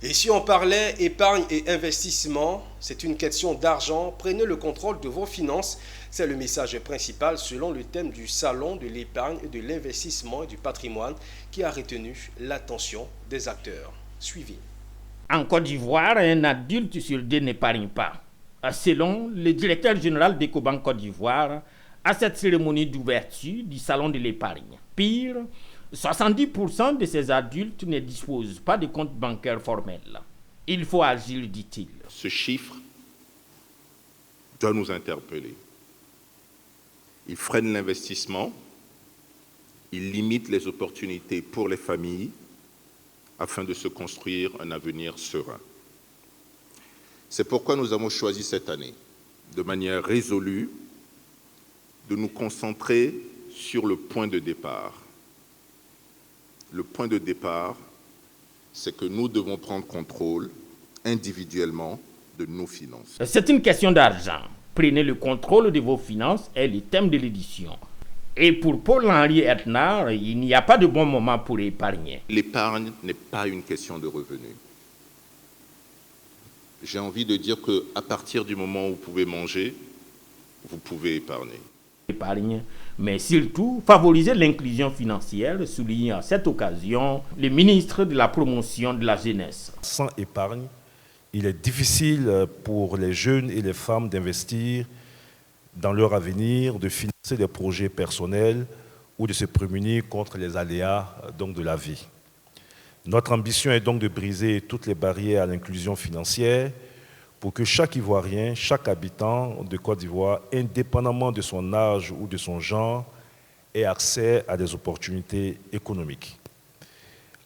Et si on parlait épargne et investissement, c'est une question d'argent. Prenez le contrôle de vos finances. C'est le message principal selon le thème du salon de l'épargne, de l'investissement et du patrimoine qui a retenu l'attention des acteurs. Suivi. En Côte d'Ivoire, un adulte sur deux n'épargne pas. Selon le directeur général d'Ecobank Côte d'Ivoire, à cette cérémonie d'ouverture du salon de l'épargne. Pire, 70% de ces adultes ne disposent pas de compte bancaire formel. Il faut agir, dit-il. Ce chiffre doit nous interpeller. Il freine l'investissement, il limite les opportunités pour les familles afin de se construire un avenir serein. C'est pourquoi nous avons choisi cette année, de manière résolue, de nous concentrer sur le point de départ. Le point de départ, c'est que nous devons prendre contrôle individuellement de nos finances. C'est une question d'argent. Prenez le contrôle de vos finances est le thème de l'édition. Et pour Paul-Henri Etnard, il n'y a pas de bon moment pour épargner. L'épargne n'est pas une question de revenus. J'ai envie de dire qu'à partir du moment où vous pouvez manger, vous pouvez épargner. Épargne, mais surtout favoriser l'inclusion financière, souligne à cette occasion le ministre de la Promotion de la Jeunesse. Sans épargne, il est difficile pour les jeunes et les femmes d'investir dans leur avenir, de financer des projets personnels ou de se prémunir contre les aléas de la vie. Notre ambition est donc de briser toutes les barrières à l'inclusion financière pour que chaque Ivoirien, chaque habitant de Côte d'Ivoire, indépendamment de son âge ou de son genre, ait accès à des opportunités économiques.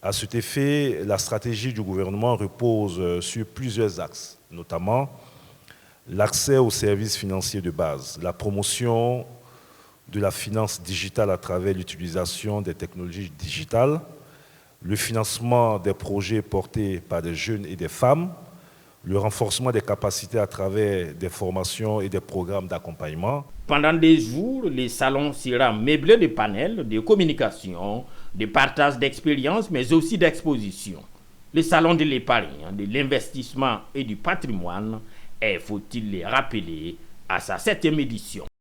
À cet effet, la stratégie du gouvernement repose sur plusieurs axes, notamment l'accès aux services financiers de base, la promotion de la finance digitale à travers l'utilisation des technologies digitales, le financement des projets portés par des jeunes et des femmes, le renforcement des capacités à travers des formations et des programmes d'accompagnement. Pendant des jours, le salon sera meublé de panels de communication, de partage d'expériences, mais aussi d'expositions. Le salon de l'épargne, de l'investissement et du patrimoine est, faut-il le rappeler, à sa 7e édition.